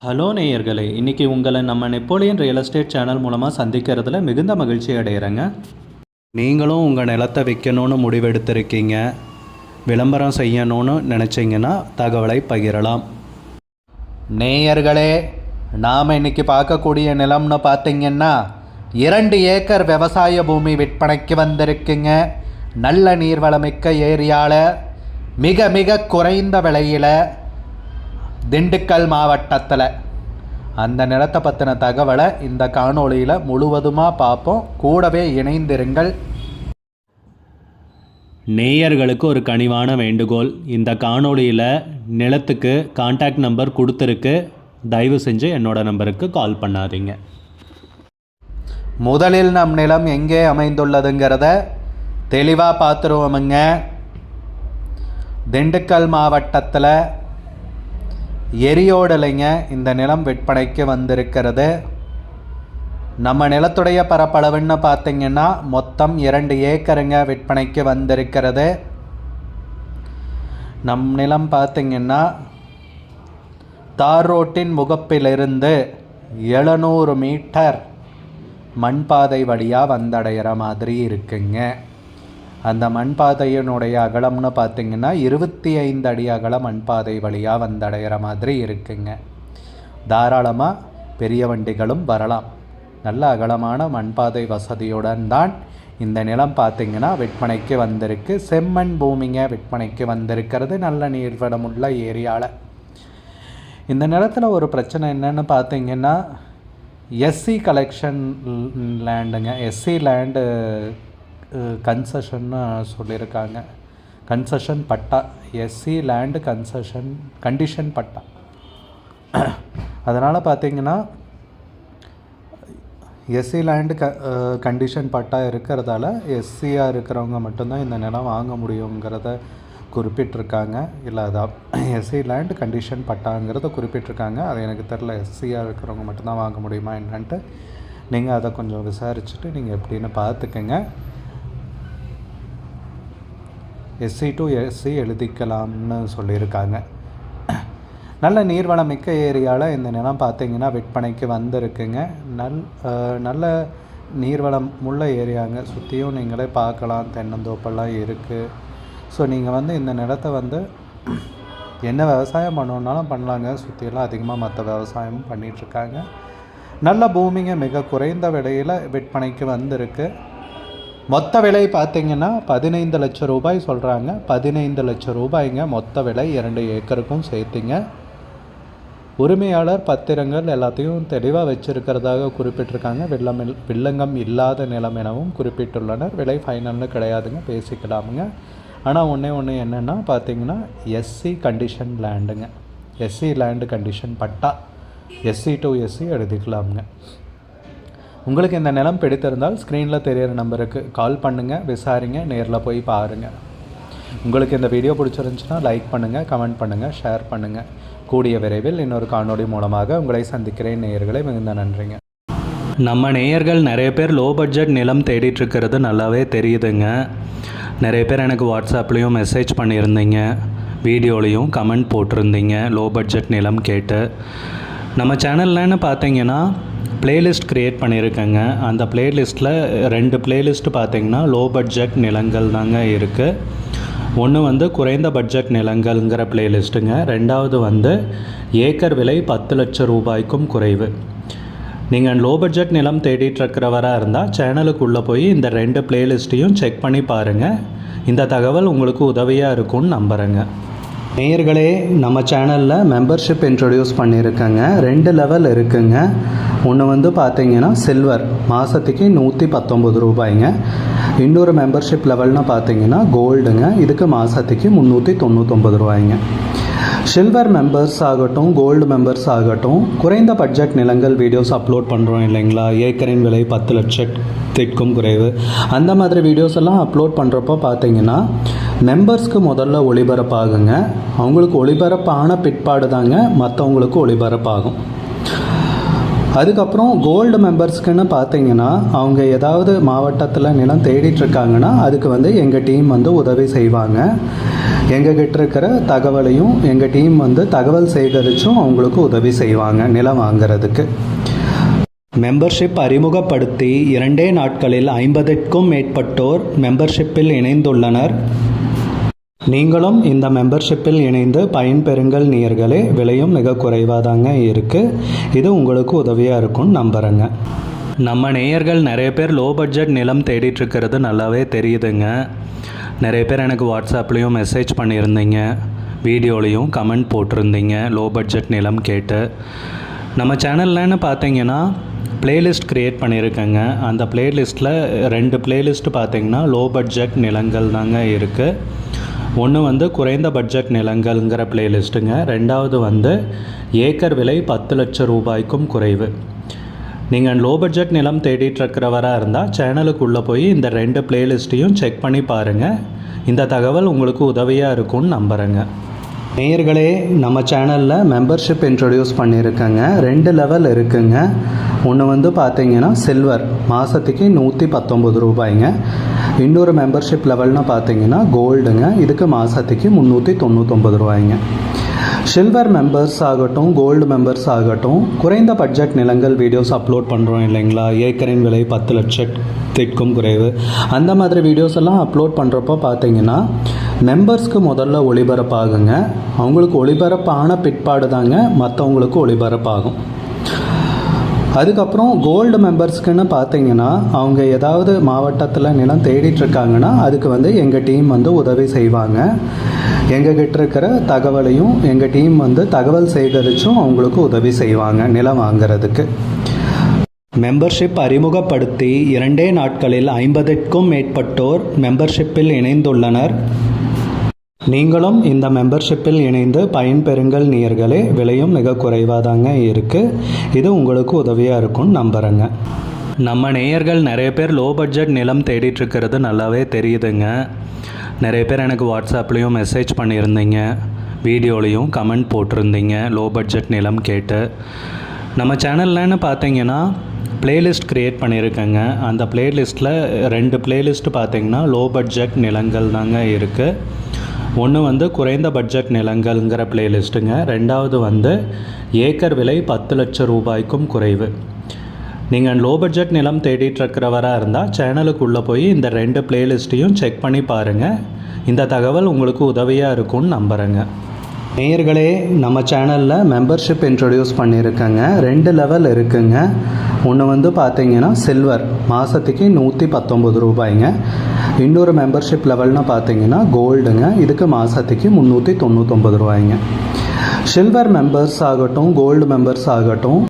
Hello நேயர்களே, இன்றைக்கி உங்களை நம்ம நெப்போலியன் ரியல் எஸ்டேட் சேனல் மூலமாக சந்திக்கிறதுல மிகுந்த மகிழ்ச்சி அடைகிறேங்க. நீங்களும் உங்கள் நிலத்தை விற்கணும்னு முடிவெடுத்திருக்கீங்க, விளம்பரம் செய்யணும்னு நினச்சிங்கன்னா தகவலை பகிரலாம். நேயர்களே, நாம் இன்றைக்கி பார்க்கக்கூடிய நிலம்னு பார்த்திங்கன்னா 2 ஏக்கர் விவசாய பூமி விற்பனைக்கு வந்திருக்குங்க. நல்ல நீர்வளமிக்க ஏரியாவில் மிக மிக குறைந்த விலையில் திண்டுக்கல் மாவட்டத்தில் அந்த நிலத்தை பற்றின தகவலை இந்த காணொளியில் முழுவதுமாக பார்ப்போம். கூடவே இணைந்திருங்கள். நேயர்களுக்கு ஒரு கனிவான வேண்டுகோள், இந்த காணொளியில் நிலத்துக்கு கான்டாக்ட் நம்பர் கொடுத்துருக்கு, தயவு செஞ்சு என்னோட நம்பருக்கு கால் பண்ணாதீங்க. முதலில் நம் நிலம் எங்கே அமைந்துள்ளதுங்கிறத தெளிவாக பார்த்துருவோமுங்க. திண்டுக்கல் மாவட்டத்தில் எரியோடலைங்க இந்த நிலம் விற்பனைக்கு வந்திருக்கிறது. நம்ம நிலத்துடைய பரப்பளவுன்னு பார்த்திங்கன்னா மொத்தம் 2 ஏக்கருங்க விற்பனைக்கு வந்திருக்கிறது. நம் நிலம் பார்த்திங்கன்னா தார் ரோட்டின் முகப்பிலிருந்து 700 மீட்டர் மண்பாதை வழியாக வந்தடைகிற மாதிரி இருக்குங்க. அந்த மண்பாதையினுடைய அகலம்னு பார்த்திங்கன்னா 25 அடி அகல மண்பாதை வழியாக வந்தடைகிற மாதிரி இருக்குங்க. தாராளமாக பெரிய வண்டிகளும் வரலாம். நல்ல அகலமான மண்பாதை வசதியுடன் தான் இந்த நிலம் பார்த்திங்கன்னா விற்பனைக்கு வந்திருக்கு. செம்மண் பூமிங்க விற்பனைக்கு வந்திருக்கிறது. நல்ல நீர்வளமுள்ள ஏரியாவில். இந்த நிலத்தில் ஒரு பிரச்சனை என்னன்னு பார்த்திங்கன்னா எஸ்சி கலெக்ஷன் லேண்டுங்க. எஸ்சி லேண்டு கன்செஷன்னு சொல்லியிருக்காங்க. கன்செஷன் பட்டா, எஸ்சி லேண்டு கண்டிஷன் பட்டா. அதனால் பார்த்திங்கன்னா எஸ்சி லேண்டு கண்டிஷன் பட்டா இருக்கிறதால எஸ்சியாக இருக்கிறவங்க மட்டும்தான் இந்த நிலம் வாங்க முடியுங்கிறத குறிப்பிட்டிருக்காங்க. இல்லை அதான் எஸ்சி லேண்டு கண்டிஷன் பட்டாங்கிறத குறிப்பிட்டிருக்காங்க. அது எனக்கு தெரில, எஸ்சியாக இருக்கிறவங்க மட்டும்தான் வாங்க முடியுமா என்னன்ட்டு நீங்கள் அதை கொஞ்சம் விசாரிச்சுட்டு நீங்கள் எப்படின்னு பார்த்துக்கங்க. எஸ்சி டு எஸ்சி எழுதிக்கலாம்னு சொல்லியிருக்காங்க. நல்ல நீர்வளமிக்க ஏரியாவில் இந்த நிலம் பார்த்திங்கன்னா விற்பனைக்கு வந்திருக்குங்க. நல்ல நீர்வளம் உள்ள ஏரியாங்க. சுற்றியும் நீங்களே பார்க்கலாம், தென்னந்தோப்பெல்லாம் இருக்குது. ஸோ நீங்கள் இந்த நிலத்தை என்ன விவசாயம் பண்ணணுன்னாலும் பண்ணலாங்க. சுற்றியெல்லாம் அதிகமாக மற்ற விவசாயமும் பண்ணிகிட்ருக்காங்க. நல்ல பூமிங்க மிக குறைந்த விலையில் விற்பனைக்கு வந்திருக்கு. மொத்த விலை பார்த்திங்கன்னா 15 லட்சம் ரூபாய் சொல்கிறாங்க. 15 லட்சம் ரூபாய்ங்க மொத்த விலை 2 ஏக்கருக்கும் சேர்த்திங்க. உரிமையாளர் பத்திரங்கள் எல்லாத்தையும் தெளிவாக வச்சுருக்கிறதாக குறிப்பிட்டிருக்காங்க. வில்லங்கம் இல்லாத நிலம் எனவும் குறிப்பிட்டுள்ளனர். விலை ஃபைனல்னு கிடையாதுங்க, பேசிக்கலாமுங்க. ஆனால் ஒன்று என்னென்னா பார்த்திங்கன்னா எஸ்சி கண்டிஷன் லேண்டுங்க. எஸ்சி லேண்டு கண்டிஷன் பட்டா, எஸ்சி டு எஸ்சி எழுதிக்கலாமுங்க. உங்களுக்கு இந்த நிலம் பிடித்திருந்தால் ஸ்க்ரீனில் தெரிகிற நம்பருக்கு கால் பண்ணுங்கள், விசாரிங்க, நேரில் போய் பாருங்கள். உங்களுக்கு இந்த வீடியோ பிடிச்சிருந்துச்சுன்னா லைக் பண்ணுங்கள், கமெண்ட் பண்ணுங்கள், ஷேர் பண்ணுங்கள். கூடிய விரைவில் இன்னொரு காணொளி மூலமாக உங்களை சந்திக்கிறேன். நேயர்களை மிகுந்த நன்றிங்க. நம்ம நேயர்கள் நிறைய பேர் லோ பட்ஜெட் நிலம் தேடிட்டுருக்கிறது நல்லாவே தெரியுதுங்க. நிறைய பேர் எனக்கு வாட்ஸ்அப்லேயும் மெசேஜ் பண்ணியிருந்தீங்க, வீடியோலையும் கமெண்ட் போட்டிருந்தீங்க லோ பட்ஜெட் நிலம் கேட்டு. நம்ம சேனல்லன்னு பார்த்தீங்கன்னா ப்ளேலிஸ்ட் க்ரியேட் பண்ணியிருக்கேங்க. அந்த ப்ளேலிஸ்ட்டில் 2 ப்ளேலிஸ்ட்டு பார்த்திங்கன்னா லோ பட்ஜெட் நிலங்கள் தாங்க இருக்குது. ஒன்று குறைந்த பட்ஜெட் நிலங்கள்ங்கிற ப்ளேலிஸ்ட்டுங்க. ரெண்டாவது ஏக்கர் விலை 10 லட்சம் ரூபாய்க்கும் குறைவு. நீங்கள் லோ பட்ஜெட் நிலம் தேடிட்டுருக்கிறவராக இருந்தால் சேனலுக்குள்ளே போய் இந்த 2 ப்ளேலிஸ்ட்டையும் செக் பண்ணி பாருங்கள். இந்த தகவல் உங்களுக்கு உதவியாக இருக்கும்னு நம்புகிறேங்க. நேயர்களே, நம்ம சேனலில் மெம்பர்ஷிப் இன்ட்ரடியூஸ் பண்ணியிருக்கேங்க. 2 லெவல் இருக்குங்க. ஒன்று பார்த்திங்கன்னா சில்வர், மாதத்துக்கு 119 ரூபாய்ங்க. இன்னொரு மெம்பர்ஷிப் லெவல்னு பார்த்திங்கன்னா கோல்டுங்க. இதுக்கு மாதத்துக்கு 399 ரூபாய்ங்க. சில்வர் மெம்பர்ஸ் ஆகட்டும், கோல்டு மெம்பர்ஸ் ஆகட்டும், குறைந்த பட்ஜெட் நிலங்கள் வீடியோஸ் அப்லோட் பண்ணுறோம் இல்லைங்களா, ஏக்கரின் விலை 10 லட்சத்திற்கும் குறைவு, அந்த மாதிரி வீடியோஸ் எல்லாம் அப்லோட் பண்ணுறப்போ பார்த்திங்கன்னா மெம்பர்ஸ்க்கு முதல்ல ஒளிபரப்பாகுங்க. அவங்களுக்கு ஒளிபரப்பான பிற்பாடு தாங்க மற்றவங்களுக்கு ஒளிபரப்பாகும். அதுக்கப்புறம் கோல்டு மெம்பர்ஸ்க்குன்னு பார்த்தீங்கன்னா அவங்க ஏதாவது மாவட்டத்தில் நிலம் தேடிட்டுருக்காங்கன்னா அதுக்கு எங்கள் டீம் உதவி செய்வாங்க. எங்ககிட்ட இருக்கிற தகவலையும் எங்கள் டீம் வந்து தகவல் சேகரித்தும் அவங்களுக்கு உதவி செய்வாங்க நிலம் வாங்கிறதுக்கு. மெம்பர்ஷிப் அறிமுகப்படுத்தி 2 நாட்களில் 50க்கும் மேற்பட்டோர் மெம்பர்ஷிப்பில் இணைந்துள்ளனர். நீங்களும் இந்த மெம்பர்ஷிப்பில் இணைந்து பயன்பெறுங்கள் நேயர்களே. விலையும் மிக குறைவாக தாங்க இருக்குது. இது உங்களுக்கு உதவியாக இருக்கும்னு நம்புகிறேங்க. நம்ம நேயர்கள் நிறைய பேர் லோ பட்ஜெட் நிலம் தேடிட்டுருக்கிறது நல்லாவே தெரியுதுங்க. நிறைய பேர் எனக்கு வாட்ஸ்அப்லேயும் மெசேஜ் பண்ணியிருந்தீங்க, வீடியோலையும் கமெண்ட் போட்டிருந்தீங்க லோ பட்ஜெட் நிலம் கேட்டு. நம்ம சேனல்லன்னு பார்த்தீங்கன்னா பிளேலிஸ்ட் க்ரியேட் பண்ணியிருக்கேங்க. அந்த பிளேலிஸ்ட்டில் 2 பிளேலிஸ்ட் பார்த்தீங்கன்னா லோ பட்ஜெட் நிலங்கள் தாங்க இருக்குது. ஒன்று வந்து குறைந்த பட்ஜெட் நிலங்கள்ங்கிற பிளேலிஸ்ட்டுங்க. 2வது வந்து ஏக்கர் விலை 10 லட்சம் ரூபாய்க்கும் குறைவு. நீங்கள் லோ பட்ஜெட் நிலம் தேடிட்டுருக்கிறவராக இருந்தால் சேனலுக்குள்ளே போய் இந்த 2 பிளேலிஸ்ட்டையும் செக் பண்ணி பாருங்கள். இந்த தகவல் உங்களுக்கு உதவியாக இருக்கும்னு நம்புகிறேங்க. நேயர்களே, நம்ம சேனலில் மெம்பர்ஷிப் இன்ட்ரடியூஸ் பண்ணியிருக்கேங்க. 2 லெவல் இருக்குங்க. ஒன்று வந்து பார்த்தீங்கன்னா சில்வர், மாதத்துக்கு 119 ரூபாய்ங்க. இன்னொரு மெம்பர்ஷிப் லெவல்னு பார்த்தீங்கன்னா கோல்டுங்க, இதுக்கு மாதத்துக்கு 399 ரூபாய்ங்க. சில்வர் மெம்பர்ஸ் ஆகட்டும், கோல்டு மெம்பர்ஸ் ஆகட்டும், குறைந்த பட்ஜெட் நிலங்கள் வீடியோஸ் அப்லோட் பண்ணுறோம் இல்லைங்களா, ஏக்கரின் விலை 10 லட்சத்திற்கும் குறைவு, அந்த மாதிரி வீடியோஸ் எல்லாம் அப்லோட் பண்ணுறப்போ பார்த்தீங்கன்னா மெம்பர்ஸ்க்கு முதல்ல ஒளிபரப்பாகுங்க. அவங்களுக்கு ஒளிபரப்பான பிற்பாடு தாங்க மற்றவங்களுக்கு ஒளிபரப்பாகும். அதுக்கப்புறம் கோல்டு மெம்பர்ஸ்க்குன்னு பார்த்தீங்கன்னா அவங்க ஏதாவது மாவட்டத்தில் நிலம் தேடிட்டுருக்காங்கன்னா அதுக்கு வந்து எங்கள் டீம் வந்து உதவி செய்வாங்க. எங்ககிட்ட இருக்கிற தகவலையும் எங்கள் டீம் வந்து தகவல் சேகரித்தும் அவங்களுக்கு உதவி செய்வாங்க நிலம் வாங்கிறதுக்கு. மெம்பர்ஷிப் அறிமுகப்படுத்தி 2 நாட்களில் 50க்கும் மேற்பட்டோர் மெம்பர்ஷிப்பில் இணைந்துள்ளனர். நீங்களும் இந்த மெம்பர்ஷிப்பில் இணைந்து பயன்பெறுங்கள் நேயர்களே. விலையும் மிக குறைவாக தாங்க இருக்குது. இது உங்களுக்கு உதவியாக இருக்கும்னு நம்புகிறேங்க. நம்ம நேயர்கள் நிறைய பேர் லோ பட்ஜெட் நிலம் தேடிட்டுருக்கிறது நல்லாவே தெரியுதுங்க. நிறைய பேர் எனக்கு வாட்ஸ்அப்லேயும் மெசேஜ் பண்ணியிருந்தீங்க, வீடியோலையும் கமெண்ட் போட்டிருந்தீங்க லோ பட்ஜெட் நிலம் கேட்டு. நம்ம சேனல்லன்னு பார்த்தீங்கன்னா பிளேலிஸ்ட் க்ரியேட் பண்ணியிருக்கேங்க. அந்த பிளேலிஸ்ட்டில் 2 பிளேலிஸ்ட் பார்த்தீங்கன்னா லோ பட்ஜெட் நிலங்கள் தாங்க இருக்குது. ஒன்று வந்து குறைந்த பட்ஜெட் நிலங்கள்ங்கிற பிளேலிஸ்ட்டுங்க. 2வது வந்து ஏக்கர் விலை 10 லட்சம் ரூபாய்க்கும் குறைவு. நீங்கள் லோ பட்ஜெட் நிலம் தேடிட்டுருக்கிறவராக இருந்தால் சேனலுக்குள்ளே போய் இந்த 2 பிளேலிஸ்ட்டையும் செக் பண்ணி பாருங்கள். இந்த தகவல் உங்களுக்கு உதவியாக இருக்கும்னு நம்புகிறேங்க. நேயர்களே, நம்ம சேனலில் மெம்பர்ஷிப் இன்ட்ரடியூஸ் பண்ணியிருக்கேங்க. 2 லெவல் இருக்குங்க. ஒன்று வந்து பார்த்தீங்கன்னா சில்வர், மாதத்துக்கு 119 ரூபாய்ங்க. இன்னொரு மெம்பர்ஷிப் லெவல்னு பார்த்தீங்கன்னா கோல்டுங்க, இதுக்கு மாதத்துக்கு 399 ரூபாய்ங்க. சில்வர் மெம்பர்ஸ் ஆகட்டும், கோல்டு மெம்பர்ஸ் ஆகட்டும்,